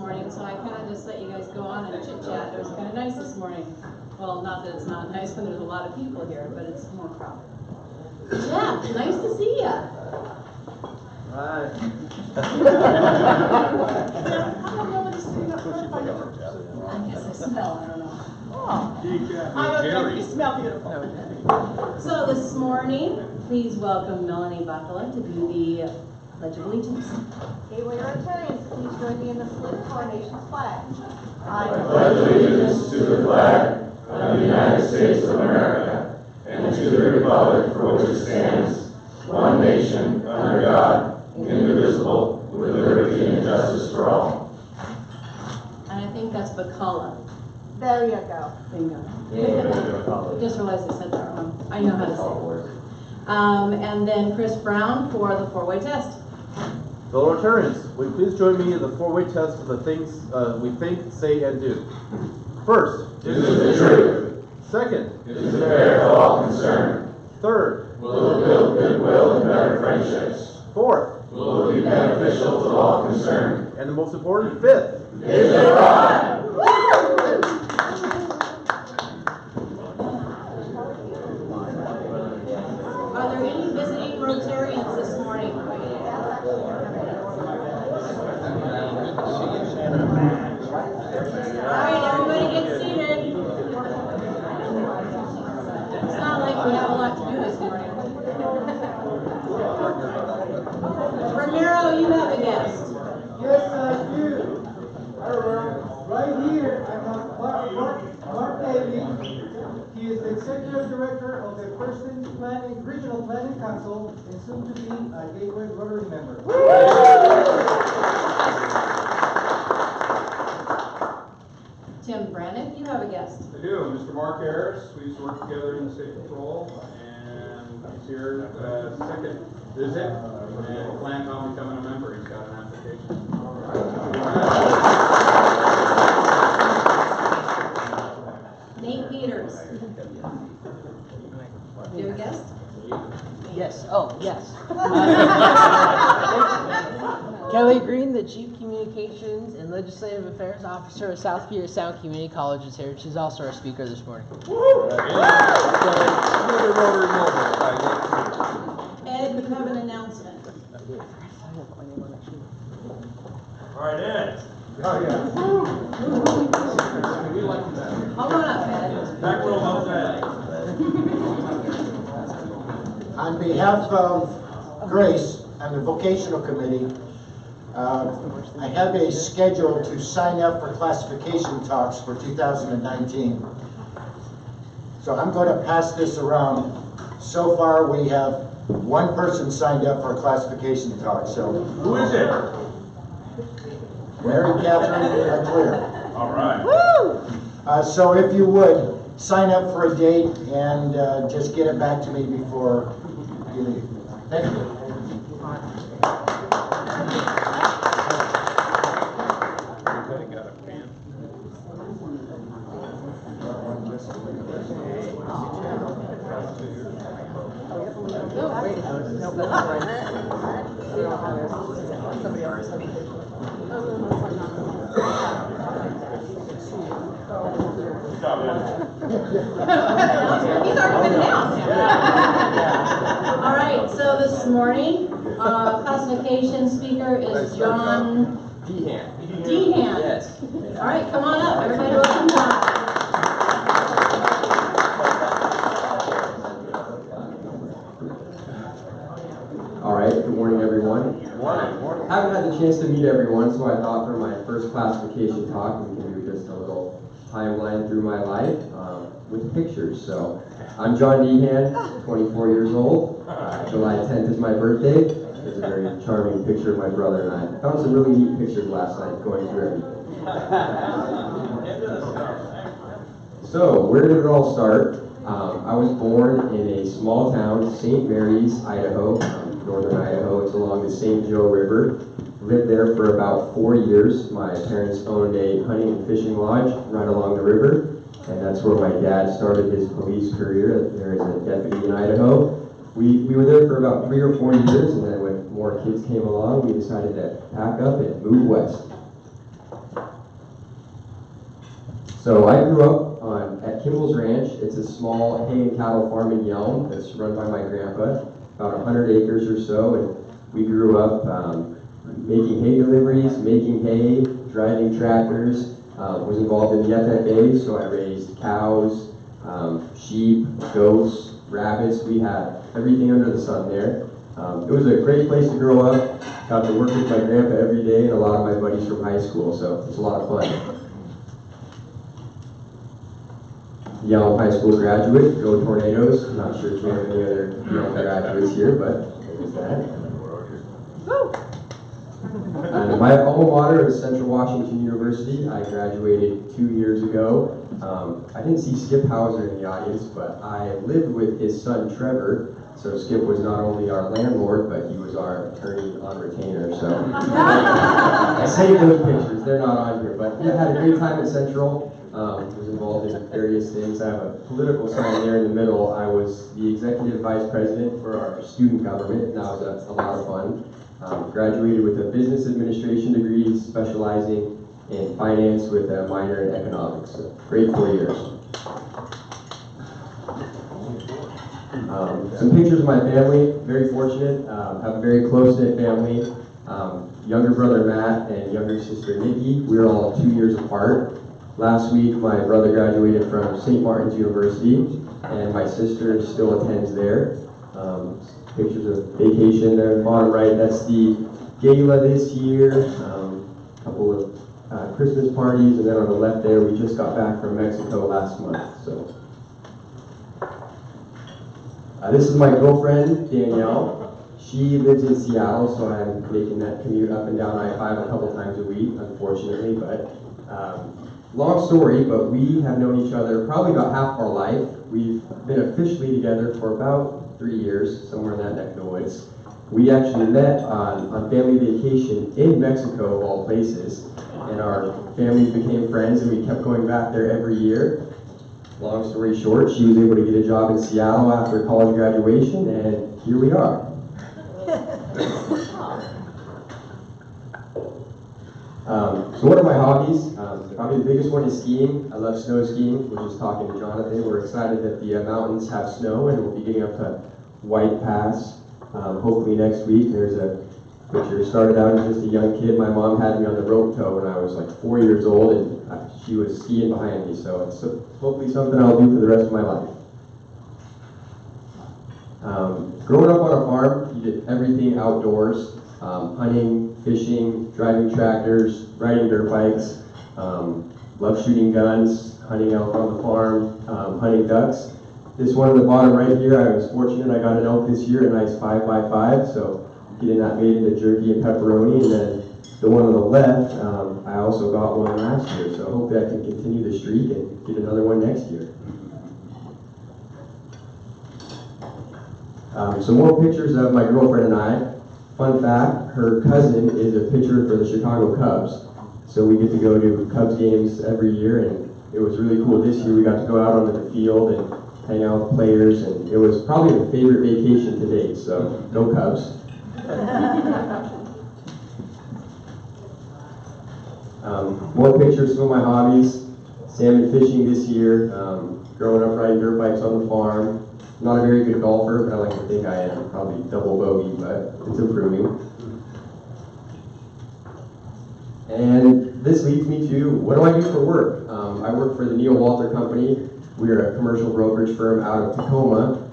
morning, so I kind of just let you guys go on and chit chat. It was kind of nice this morning. Well, not that it's not nice when there's a lot of people here, but it's more crowded. Yeah, nice to see ya. Hi. I guess I smell, I don't know. Oh, I don't think you smell beautiful. So this morning, please welcome Melanie Bacala to do the Pledge of Allegiance. Gateway Rotarians, please join me in the salute to our nation's flag. I pledge allegiance to the flag of the United States of America and to the republic for which it stands, one nation, under God, indivisible, with liberty and justice for all. And I think that's Bacala. There you go. Bingo. Just realized I said that wrong. I know how to say it. And then Chris Brown for the four-way test. Fellow Rotarians, will you please join me in the four-way test of the things we think, say, and do. First, Is it the truth? Second, Is it fair to all concerned? Third, Will it build goodwill and better friendships? Fourth, Will it be beneficial to all concerned? and the most important, fifth. Is it right? Are there any visiting Rotarians this morning? Alright, everybody get seated. It's not like we have a lot to do this morning. Ramiro, you have a guest. Yes, I do. Right here, I have Mark Daly. He is the Executive Director of the Person Planning, Regional Planning Council, and soon to be a Gateway Rotary member. Tim Brannick, you have a guest. I do. Mr. Mark Harris. We used to work together in the state patrol, and he's here second visit, and plans on becoming a member. He's got an application. Nate Peters. Do you have a guest? Yes, oh, yes. Kelly Green, the Chief Communications and Legislative Affairs Officer of South Puget Sound Community College is here. She's also our speaker this morning. Ed, you have an announcement. All right, Ed. Oh, yeah. Come on up, Ed. Back row up, Ed. On behalf of Grace and the Vocational Committee, I have a schedule to sign up for classification talks for 2019. So I'm going to pass this around. So far, we have one person signed up for a classification talk. So Who is it? Mary Catherine Clear. All right. So if you would, sign up for a date and just get it back to me before you leave. Thank you. He's already been announced. All right, so this morning, classification speaker is John Dehan. Dehan. Yes. All right, come on up. Everybody welcome John. All right, good morning, everyone. Morning. I haven't had the chance to meet everyone, so I thought for my first classification talk, we can do just a little timeline through my life with pictures. So, I'm John Dehan, 24 years old. July 10th is my birthday. There's a very charming picture of my brother and I. Found some really neat pictures last night going through everything. So, where did it all start? I was born in a small town, St. Mary's, Idaho, northern Idaho. It's along the St. Joe River. Lived there for about 4 years. My parents owned a hunting and fishing lodge right along the river, and that's where my dad started his police career there as a deputy in Idaho. We were there for about 3 or 4 years, and then when more kids came along, we decided to pack up and move west. So I grew up at Kimball's Ranch. It's a small hay and cattle farm in Yelm that's run by my grandpa, about 100 acres or so. And we grew up making hay deliveries, making hay, driving tractors. Was involved in the FFA, so I raised cows, sheep, goats, rabbits. We had everything under the sun there. It was a great place to grow up. Got to work with my grandpa every day and a lot of my buddies from high school, so it's a lot of fun. Yelm High School graduate, go Tornadoes. I'm not sure if we have any other Yelm graduates here, but there's that. And my alma mater is Central Washington University. I graduated 2 years ago. I didn't see Skip Hauser in the audience, but I lived with his son Trevor. So Skip was not only our landlord, but he was our attorney on retainer. So I saved those pictures. They're not on here, but yeah, had a great time at Central. Was involved in various things. I have a political sign there in the middle. I was the executive vice president for our student government, and that was a lot of fun. Graduated with a business administration degree, specializing in finance with a minor in economics. So great 4 years. Some pictures of my family. Very fortunate. Have a very close-knit family. Younger brother Matt and younger sister Nikki. We're all 2 years apart. Last week, my brother graduated from St. Martin's University, and my sister still attends there. Pictures of vacation there in the bottom right. That's the gala this year. A couple of Christmas parties, and then on the left there, we just got back from Mexico last month. So, this is my girlfriend Danielle. She lives in Seattle, so I'm making that commute up and down I-5 a couple times a week, unfortunately. But long story, but we have known each other probably about half our life. We've been officially together for about 3 years, somewhere in that neck of the woods. We actually met on family vacation in Mexico, of all places, and our families became friends, and we kept going back there every year. Long story short, she was able to get a job in Seattle after college graduation, and here we are. So what are my hobbies? Probably the biggest one is skiing. I love snow skiing. We're just talking to Jonathan. We're excited that the mountains have snow, and we'll be getting up to White Pass hopefully next week. There's a picture. Started out as just a young kid. My mom had me on the rope tow when I was like 4 years old, and she was skiing behind me. So it's hopefully something I'll do for the rest of my life. Growing up on a farm, you did everything outdoors. Hunting, fishing, driving tractors, riding dirt bikes, love shooting guns, hunting elk on the farm, hunting ducks. This one at the bottom right here, I was fortunate I got an elk this year, a nice 5x5, so getting that made into jerky and pepperoni. And then the one on the left, I also got one last year, so hopefully I can continue the streak and get another one next year. Some more pictures of my girlfriend and I. Fun fact, her cousin is a pitcher for the Chicago Cubs. So we get to go to Cubs games every year, and it was really cool. This year we got to go out onto the field and hang out with players, and it was probably the favorite vacation to date, so go Cubs. More pictures, some of my hobbies. Salmon fishing this year, growing up riding dirt bikes on the farm. Not a very good golfer, but I like to think I am. Probably double bogey, but it's improving. And this leads me to, what do I do for work? I work for the Neil Walter Company. We're a commercial brokerage firm out of Tacoma.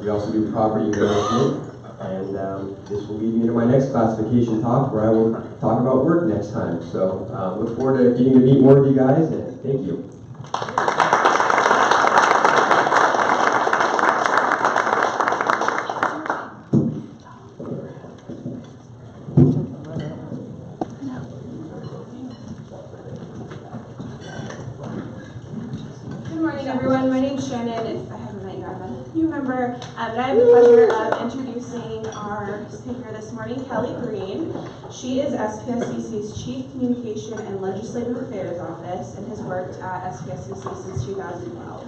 We also do property management. And this will lead me into my next classification talk, where I will talk about work next time. So look forward to getting to meet more of you guys, and thank you. Everyone, my name's Shannon. If I haven't met you, I'm a new member, but I have the pleasure of introducing our speaker this morning, Kelly Green. She is SPSCC's Chief Communication and Legislative Affairs Office and has worked at SPSCC since 2012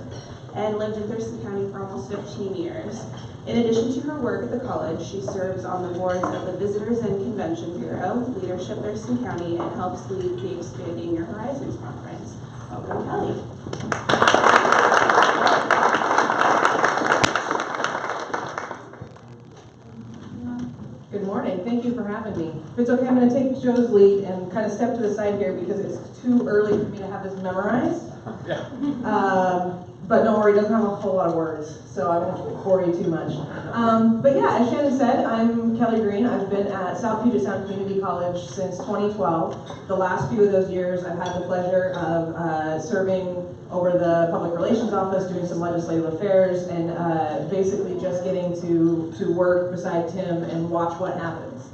and lived in Thurston County for almost 15 years. In addition to her work at the college, she serves on the boards of the Visitors and Convention Bureau, Leadership Thurston County, and helps lead the Expanding Your Horizons Conference. Welcome, Kelly. kind of step to the side here because it's too early for me to have this memorized. But don't worry, it doesn't have a whole lot of words, so I won't bore you too much. But yeah, as Shannon said, I'm Kelly Green. I've been at South Puget Sound Community College since 2012. The last few of those years, I've had the pleasure of serving over the Public Relations Office, doing some legislative affairs, and basically just getting to work beside Tim and watch what happens.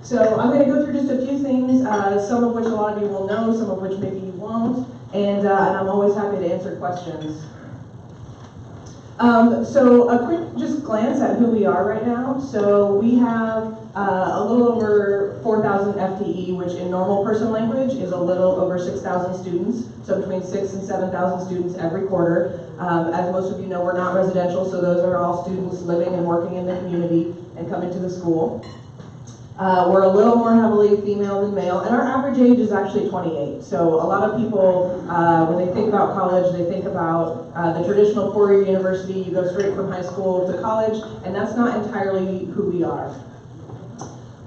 So I'm going to go through just a few things, some of which a lot of you will know, some of which maybe you won't, and I'm always happy to answer questions. So a quick just glance at who we are right now. So we have a little over 4,000 FTE, which in normal person language is a little over 6,000 students. So between 6,000 and 7,000 students every quarter. As most of you know, we're not residential, so those are all students living and working in the community and coming to the school. We're a little more heavily female than male, and our average age is actually 28. So a lot of people, when they think about college, they think about the traditional four-year university. You go straight from high school to college, and that's not entirely who we are.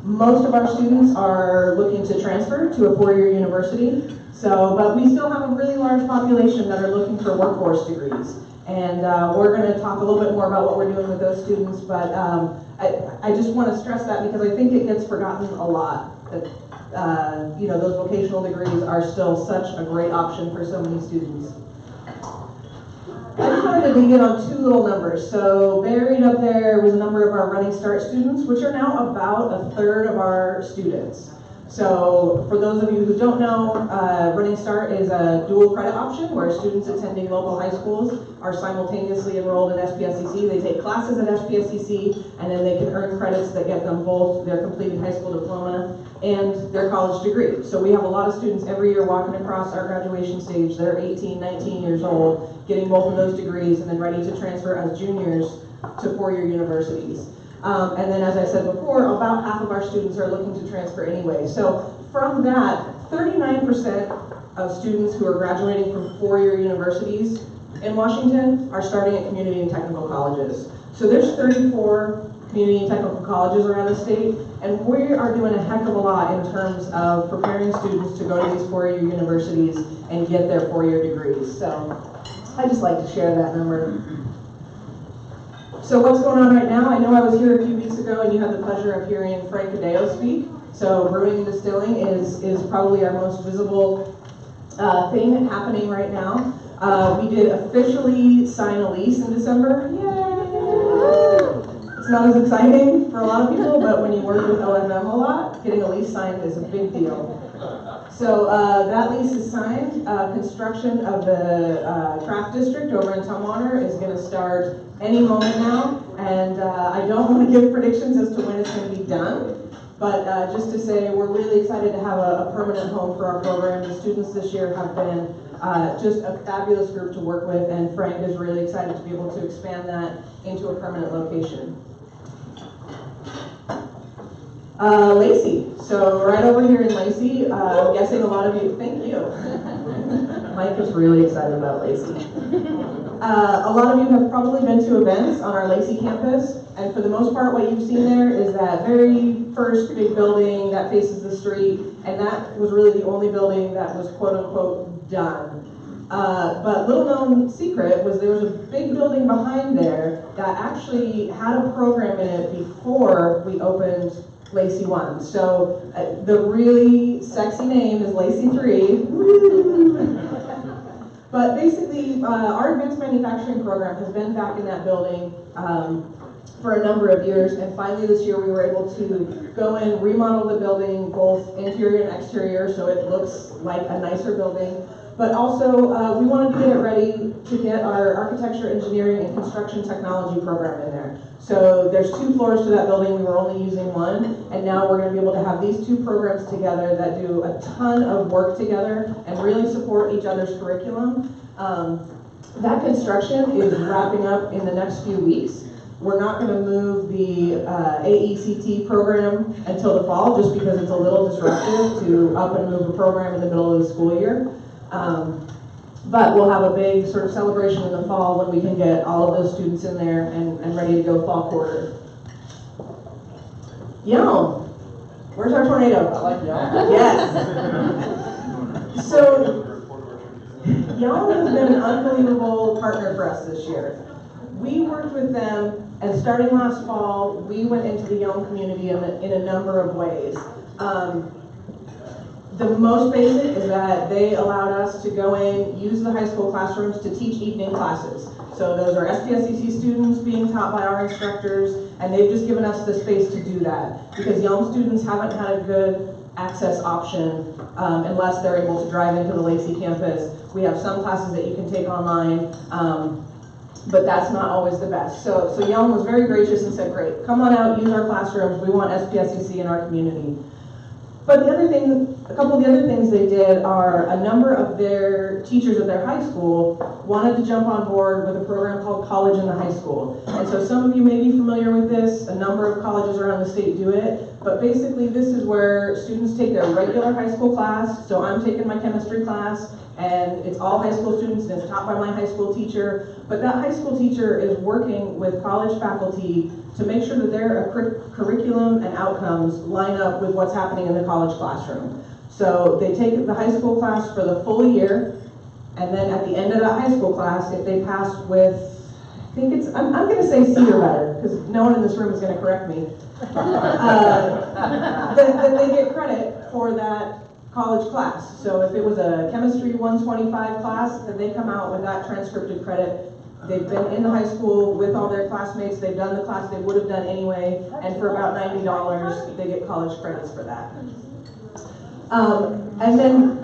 Most of our students are looking to transfer to a four-year university, but we still have a really large population that are looking for workforce degrees. And we're going to talk a little bit more about what we're doing with those students, but I just want to stress that because I think it gets forgotten a lot, that those vocational degrees are still such a great option for so many students. I just wanted to dig in on two little numbers. So buried up there was a number of our Running Start students, which are now about a third of our students. So for those of you who don't know, Running Start is a dual credit option where students attending local high schools are simultaneously enrolled in SPSCC. They take classes at SPSCC, and then they can earn credits that get them both their completed high school diploma and their college degree. So we have a lot of students every year walking across our graduation stage. They're 18, 19 years old, getting both of those degrees and then ready to transfer as juniors to four-year universities. And then, as I said before, about half of our students are looking to transfer anyway. So from that, 39% of students who are graduating from four-year universities in Washington are starting at community and technical colleges. So there's 34 community and technical colleges around the state, and we are doing a heck of a lot in terms of preparing students to go to these four-year universities and get their four-year degrees. So I just like to share that number. So what's going on right now? I know I was here a few weeks ago and you had the pleasure of hearing Frank Cadeo speak. So brewing and distilling is probably our most visible thing happening right now. We did officially sign a lease in December. Yay! It's not as exciting for a lot of people, but when you work with OFM a lot, getting a lease signed is a big deal. So that lease is signed. Construction of the craft district over in Tumwater is going to start any moment now, and I don't want to give predictions as to when it's going to be done, but just to say we're really excited to have a permanent home for our program. The students this year have been just a fabulous group to work with, and Frank is really excited to be able to expand that into a permanent location. Lacey, so right over here in Lacey, I'm guessing a lot of you, thank you. Mike is really excited about Lacey. A lot of you have probably been to events on our Lacey campus, and for the most part what you've seen there is that very first big building that faces the street, and that was really the only building that was quote-unquote done. But little known secret was there was a big building behind there that actually had a program in it before we opened Lacey 1. So the really sexy name is Lacey 3. But basically, our advanced manufacturing program has been back in that building for a number of years, and finally this year we were able to go in, remodel the building, both interior and exterior, so it looks like a nicer building. But also, we wanted to get it ready to get our architecture, engineering, and construction technology program in there. So there's 2 floors to that building. We were only using 1, and now we're going to be able to have these 2 programs together that do a ton of work together and really support each other's curriculum. That construction is wrapping up in the next few weeks. We're not going to move the AECT program until the fall, just because it's a little disruptive to up and move a program in the middle of the school year. But we'll have a big sort of celebration in the fall when we can get all of those students in there and ready to go fall quarter. Yum! Where's our tornado? I like y'all. Yes. So, y'all have been an unbelievable partner for us this year. We worked with them, and starting last fall, we went into the young community in a number of ways. The most basic is that they allowed us to go in, use the high school classrooms to teach evening classes. So those are SPSCC students being taught by our instructors, and they've just given us the space to do that. Because young students haven't had a good access option unless they're able to drive into the Lacey campus. We have some classes that you can take online, but that's not always the best. So Young was very gracious and said, great, come on out, use our classrooms, we want SPSCC in our community. But the other thing, a couple of the other things they did are a number of their teachers at their high school wanted to jump on board with a program called College in the High School. And so some of you may be familiar with this, a number of colleges around the state do it, but basically this is where students take their regular high school class, so I'm taking my chemistry class, and it's all high school students, and it's taught by my high school teacher, but that high school teacher is working with college faculty to make sure that their curriculum and outcomes line up with what's happening in the college classroom. So they take the high school class for the full year, and then at the end of that high school class, if they pass with, I think it's, I'm going to say C or better, because no one in this room is going to correct me, then they get credit for that college class. So if it was a chemistry 125 class, then they come out with that transcripted credit. They've been in the high school with all their classmates, they've done the class they would have done anyway, and for about $90, they get college credits for that. And then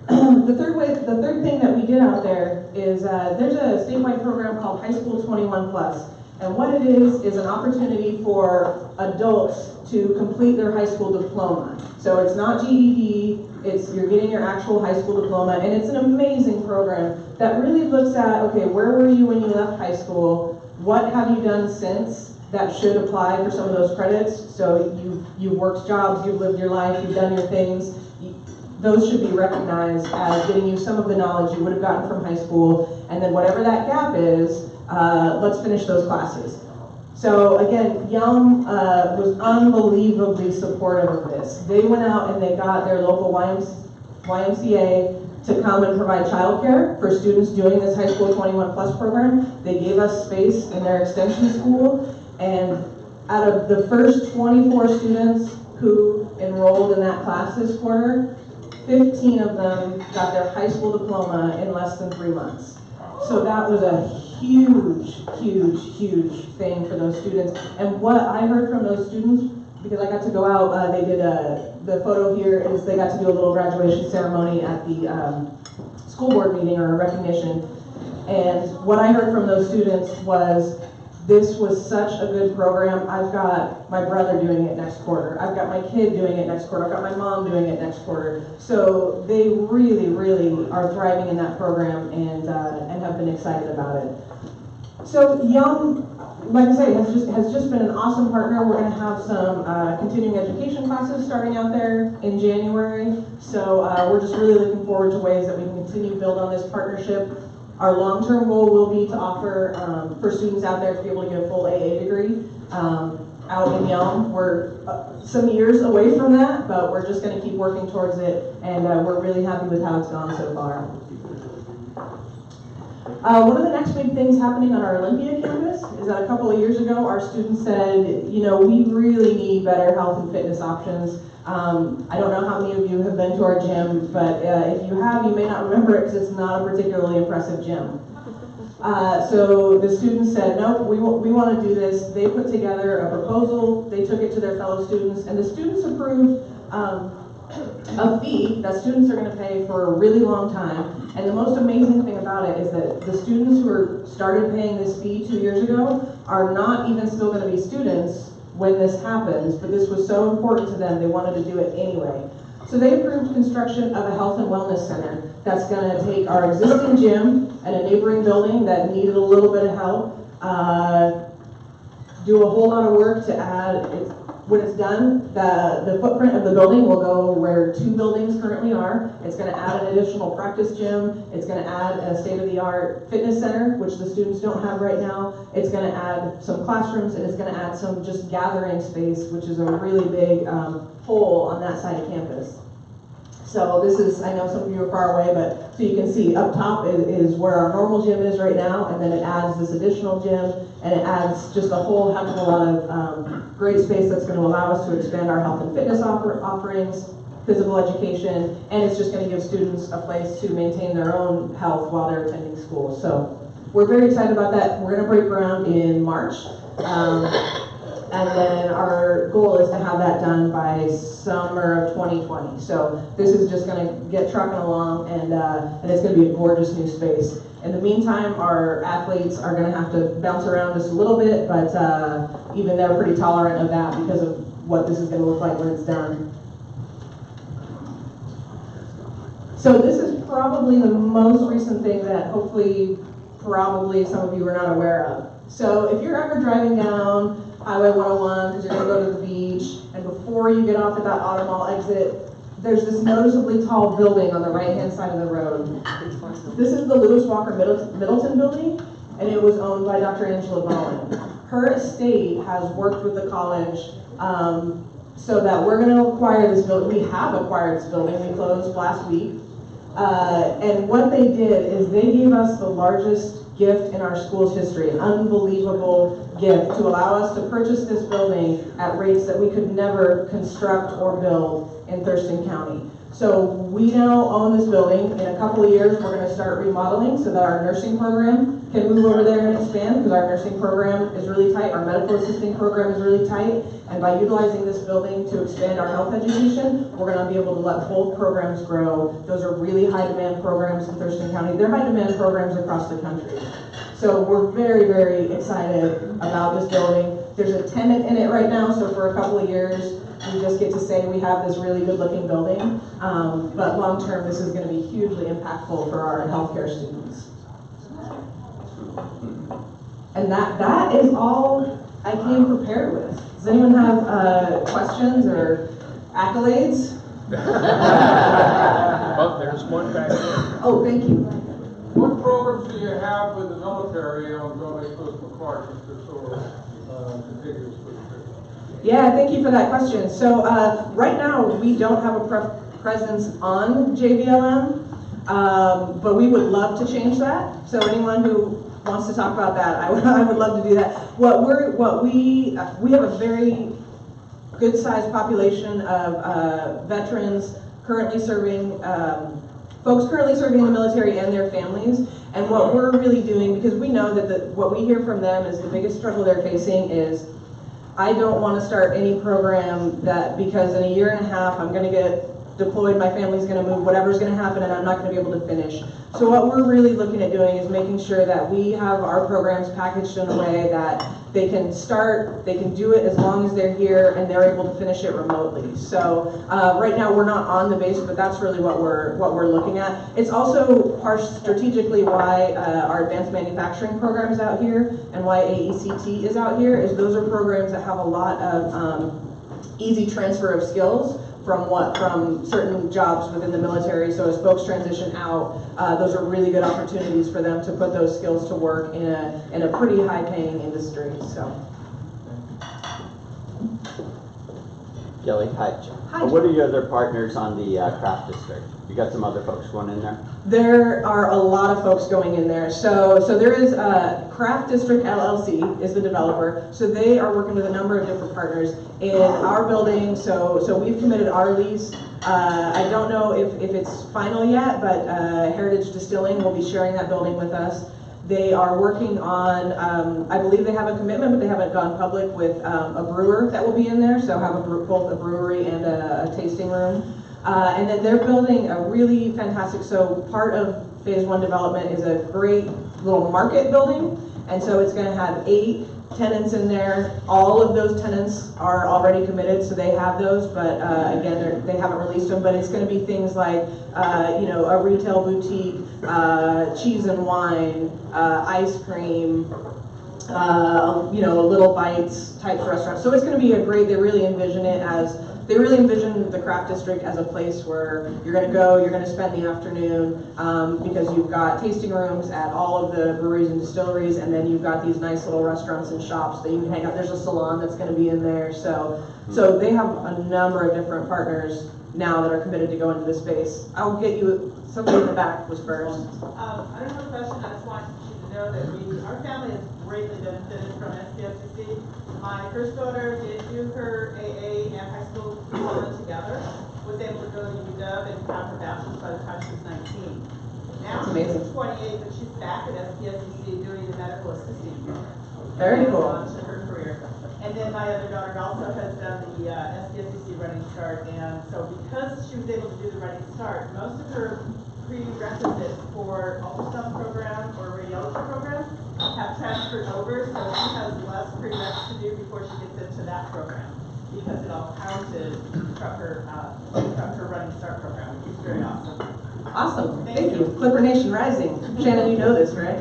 the third thing that we did out there is there's a statewide program called High School 21 Plus. And what it is an opportunity for adults to complete their high school diploma. So it's not GED, you're getting your actual high school diploma, and it's an amazing program that really looks at, okay, where were you when you left high school? What have you done since that should apply for some of those credits? So you've worked jobs, you've lived your life, you've done your things. Those should be recognized as getting you some of the knowledge you would have gotten from high school, and then whatever that gap is, let's finish those classes. So again, Young was unbelievably supportive of this. They went out and they got their local YMCA to come and provide childcare for students doing this High School 21 Plus program. They gave us space in their extension school, and out of the first 24 students who enrolled in that class this quarter, 15 of them got their high school diploma in less than 3 months. So that was a huge, huge, huge thing for those students. And what I heard from those students, because I got to go out, they did the photo here is they got to do a little graduation ceremony at the school board meeting or a recognition. And what I heard from those students was, this was such a good program. I've got my brother doing it next quarter. I've got my kid doing it next quarter. I've got my mom doing it next quarter. So they really, really are thriving in that program and have been excited about it. So Young, like I say, has just been an awesome partner. We're going to have some continuing education classes starting out there in January. So we're just really looking forward to ways that we can continue to build on this partnership. Our long-term goal will be to offer for students out there to be able to get a full AA degree out in Young. We're some years away from that, but we're just going to keep working towards it, and we're really happy with how it's gone so far. One of the next big things happening on our Olympia campus is that a couple of years ago, our students said, you know, we really need better health and fitness options. I don't know how many of you have been to our gym, but if you have, you may not remember it because it's not a particularly impressive gym. So the students said, no, we want to do this. They put together a proposal, they took it to their fellow students, and the students approved a fee that students are going to pay for a really long time. And the most amazing thing about it is that the students who started paying this fee 2 years ago are not even still going to be students when this happens, but this was so important to them, they wanted to do it anyway. So they approved construction of a health and wellness center that's going to take our existing gym and a neighboring building that needed a little bit of help, do a whole lot of work to add, When it's done, the footprint of the building will go where 2 buildings currently are. It's gonna add an additional practice gym. It's gonna add a state-of-the-art fitness center, which the students don't have right now. It's gonna add some classrooms, and it's gonna add some just gathering space, which is a really big hole on that side of campus. So this is, I know some of you are far away, but so you can see up top is where our normal gym is right now, and then it adds this additional gym, and it adds just a whole heck of a lot of great space that's going to allow us to expand our health and fitness offerings, physical education, and it's just going to give students a place to maintain their own health while they're attending school. So we're very excited about that. We're going to break ground in March. And then our goal is to have that done by summer of 2020. So this is just going to get trucking along, and it's going to be a gorgeous new space. In the meantime, our athletes are going to have to bounce around just a little bit, but even they're pretty tolerant of that because of what this is going to look like when it's done. So this is probably the most recent thing that hopefully, probably some of you are not aware of. So if you're ever driving down Highway 101 because you're going to go to the beach, and before you get off at that Auto Mall exit, there's this noticeably tall building on the right-hand side of the road. This is the Lewis Walker Middleton building, and it was owned by Dr. Angela Ballin. Her estate has worked with the college so that we're going to acquire this building. We have acquired this building. We closed last week. And what they did is they gave us the largest gift in our school's history, an unbelievable gift to allow us to purchase this building at rates that we could never construct or build in Thurston County. So we now own this building. In a couple of years, we're going to start remodeling so that our nursing program can move over there and expand, because our nursing program is really tight, our medical assisting program is really tight, and by utilizing this building to expand our health education, we're going to be able to let both programs grow. Those are really high demand programs in Thurston County. They're high demand programs across the country. So we're very, very excited about this building. There's a tenant in it right now, so for a couple of years, we just get to say we have this really good looking building, but long term this is going to be hugely impactful for our healthcare students. And that is all I came prepared with. Does anyone have questions or accolades? Oh, there's one back there. Oh, thank you. What programs do you have with the military on building those McCarthy's that sort of contiguous with the church? Yeah, thank you for that question. So right now we don't have a presence on JVLM, but we would love to change that. So anyone who wants to talk about that, I would love to do that. We have a very good sized population of veterans currently serving, folks currently serving in the military and their families. And what we're really doing, because we know that what we hear from them is the biggest struggle they're facing is, I don't want to start any program that because in a year and a half I'm going to get deployed, my family's going to move, whatever's going to happen, and I'm not going to be able to finish. So what we're really looking at doing is making sure that we have our programs packaged in a way that they can start, they can do it as long as they're here, and they're able to finish it remotely. So right now we're not on the base, but that's really what we're looking at. It's also strategically why our advanced manufacturing program is out here, and why AECT is out here, is those are programs that have a lot of easy transfer of skills from certain jobs within the military. So as folks transition out, those are really good opportunities for them to put those skills to work in a pretty high-paying industry. So. Kelly, hi. Hi. What are your other partners on the craft district? You got some other folks going in there? There are a lot of folks going in there. So there is Craft District LLC is the developer. So they are working with a number of different partners in our building. So we've committed our lease. I don't know if it's final yet, but Heritage Distilling will be sharing that building with us. They are working on, I believe they have a commitment, but they haven't gone public with a brewer that will be in there. So have both a brewery and a tasting room. And then they're building a really fantastic, so part of phase 1 development is a great little market building. And so it's going to have 8 tenants in there. All of those tenants are already committed, so they have those, but again, they haven't released them. But it's going to be things like, a retail boutique, cheese and wine, ice cream, you know, a Little Bites type restaurant. So it's going to be a great, they really envision the craft district as a place where you're going to go, you're going to spend the afternoon, because you've got tasting rooms at all of the breweries and distilleries, and then you've got these nice little restaurants and shops that you can hang out. There's a salon that's going to be in there. So they have a number of different partners now that are committed to go into this space. I'll get you, somebody in the back was first. I don't have a question, I just want you to know that our family has greatly benefited from SPSCC. My first daughter did do her AA and high school diploma together, was able to go to UW and got her bachelor's by the time she was 19. Now she's 28, but she's back at SPSCC doing the medical assisting program. Very cool. On to her career. And then my other daughter also has done the SPSCC Running Start, and so because she was able to do the Running Start, most of her prerequisites for ultrasound program or radiology program have transferred over, so she has less prereqs to do before she gets into that program, because it all counted from her Running Start program, which is very awesome. Awesome, thank you. Clipper Nation Rising. Shannon, you know this, right?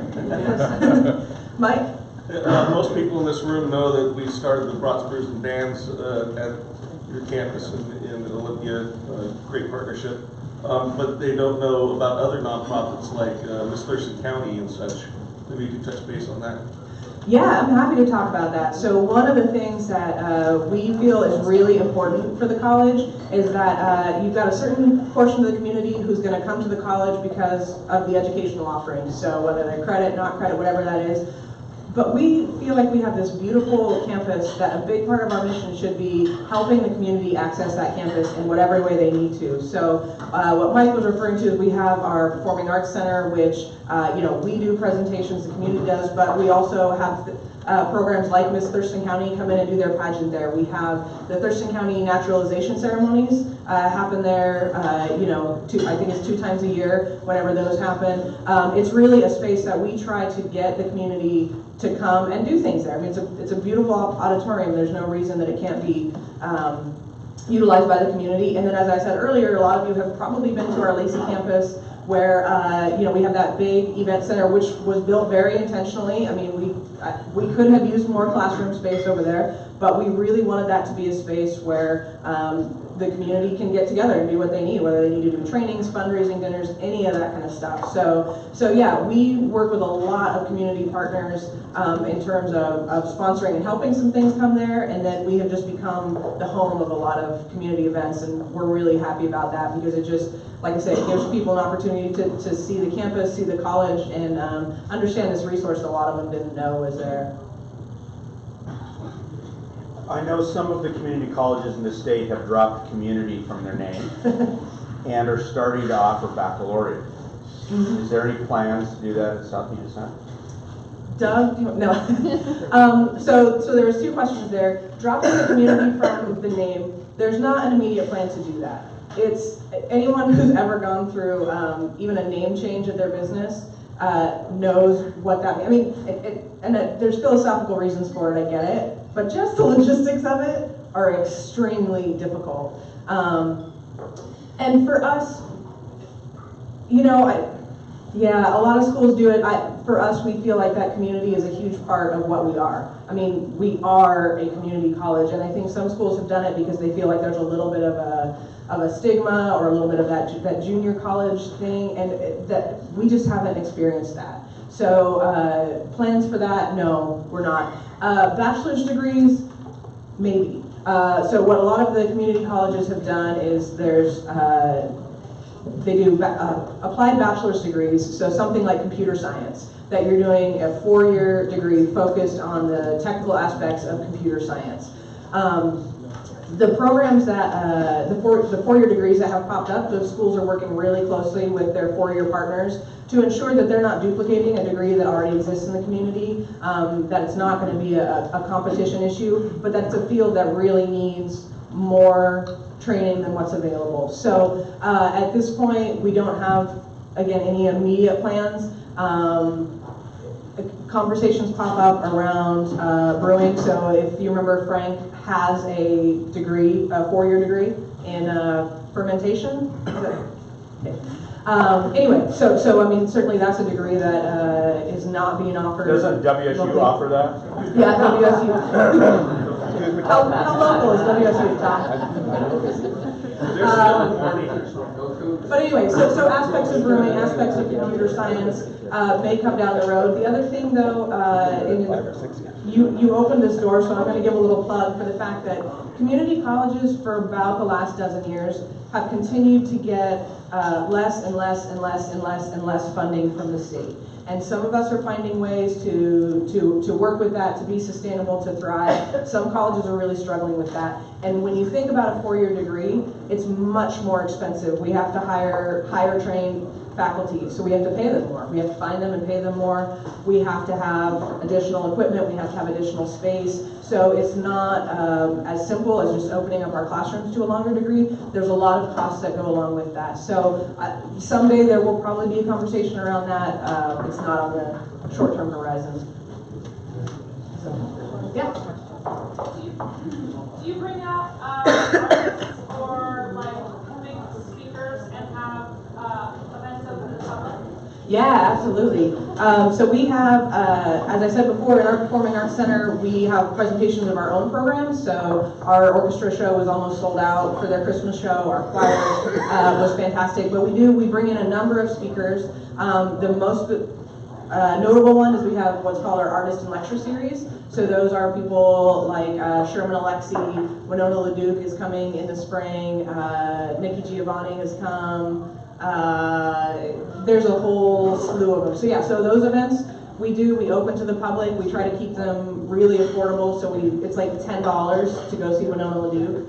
Mike? Most people in this room know that we started the Brats, Brews, and Dans at your campus in Olympia, great partnership. But they don't know about other nonprofits like Miss Thurston County and such. Maybe you could touch base on that. Yeah, I'm happy to talk about that. So one of the things that we feel is really important for the college is that you've got a certain portion of the community who's going to come to the college because of the educational offerings. So whether they're credit, not credit, whatever that is. But we feel like we have this beautiful campus that a big part of our mission should be helping the community access that campus in whatever way they need to. So what Mike was referring to is we have our Performing Arts Center, which you know, we do presentations, the community does, but we also have programs like Miss Thurston County come in and do their pageant there. We have the Thurston County naturalization ceremonies happen there, you know, I think it's 2 times a year, whenever those happen. It's really a space that we try to get the community to come and do things there. I mean, it's a beautiful auditorium. There's no reason that it can't be utilized by the community. And then, as I said earlier, a lot of you have probably been to our Lacey campus, where you know, we have that big event center, which was built very intentionally. I mean, we could have used more classroom space over there, but we really wanted that to be a space where the community can get together and do what they need, whether they need to do trainings, fundraising, dinners, any of that kind of stuff. So yeah, we work with a lot of community partners in terms of sponsoring and helping some things come there, and then we have just become the home of a lot of community events, and we're really happy about that, because it just, like I said, it gives people an opportunity to see the campus, see the college, and understand this resource that a lot of them didn't know was there. I know some of the community colleges in the state have dropped community from their name and are starting to offer baccalaureate. Is there any plans to do that at South Puget Sound? Doug, no. So there was 2 questions there. Dropping the community from the name, there's not an immediate plan to do that. It's anyone who's ever gone through even a name change at their business knows what that means. I mean, there's philosophical reasons for it, I get it, but just the logistics of it are extremely difficult. And for us, you know, yeah, a lot of schools do it. For us, we feel like that community is a huge part of what we are. I mean, we are a community college, and I think some schools have done it because they feel like there's a little bit of a stigma or a little bit of that junior college thing, and that we just haven't experienced that. So plans for that, no, we're not. Bachelor's degrees, maybe. So what a lot of the community colleges have done is they do applied bachelor's degrees, so something like computer science, that you're doing a 4-year degree focused on the technical aspects of computer science. The programs that, the 4-year degrees that have popped up, those schools are working really closely with their 4-year partners to ensure that they're not duplicating a degree that already exists in the community, that it's not going to be a competition issue, but that it's a field that really needs more training than what's available. So at this point, we don't have, again, any immediate plans. Conversations pop up around brewing. So if you remember, Frank has a degree, a 4-year degree in fermentation. Okay. Anyway, so I mean, certainly that's a degree that is not being offered. Doesn't WSU locally. offer that? Yeah, WSU. How local is WSU, Tom? But anyway, so aspects of brewing, aspects of computer science may come down the road. The other thing, though, you opened this door, so I'm going to give a little plug for the fact that community colleges for about the last dozen years have continued to get less and less and less and less and less funding from the state. And some of us are finding ways to work with that, to be sustainable, to thrive. Some colleges are really struggling with that. And when you think about a four-year degree, it's much more expensive. We have to hire trained faculty, so we have to pay them more. We have to find them and pay them more. We have to have additional equipment. We have to have additional space. So it's not as simple as just opening up our classrooms to a longer degree. There's a lot of costs that go along with that. So someday there will probably be a conversation around that. It's not on the short-term horizon. So, yeah. Do you bring out artists or like big speakers and have events open to the public? Yeah, absolutely. So we have, as I said before, in our Performing Arts Center, we have presentations of our own programs. So our orchestra show was almost sold out for their Christmas show. Our choir was fantastic. But we bring in a number of speakers. The most notable one is we have what's called our Artist and Lecture Series. So those are people like Sherman Alexie, Winona LaDuke is coming in the spring, Nikki Giovanni has come. There's a whole slew of them. So yeah, so those events we open to the public. We try to keep them really affordable. So it's like $10 to go see Winona LaDuke.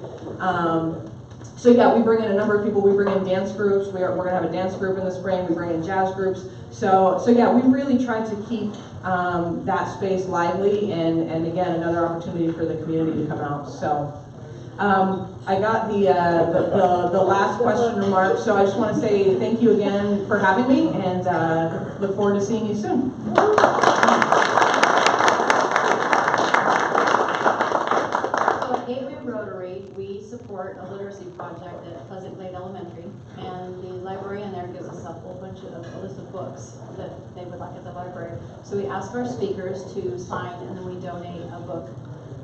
So yeah, we bring in a number of people. We bring in dance groups. We're gonna have a dance group in the spring. We bring in jazz groups. So yeah, we really try to keep that space lively and again, another opportunity for the community to come out. So. I got the last question remark, so I just want to say thank you again for having me, and look forward to seeing you soon. So at Gateway Rotary, we support a literacy project at Pleasant Glade Elementary, and the librarian there gives us a whole bunch of a list of books that they would like at the library. So we ask our speakers to sign, and then we donate a book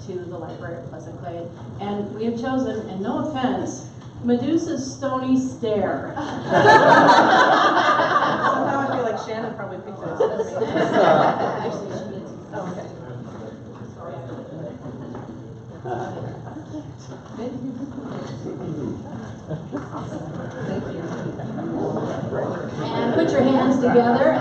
to the library at Pleasant Glade. And we have chosen, and no offense, Medusa's Stony Stare. Somehow I feel like Shannon probably picked this. Actually, she did. Oh, okay. And put your hands together.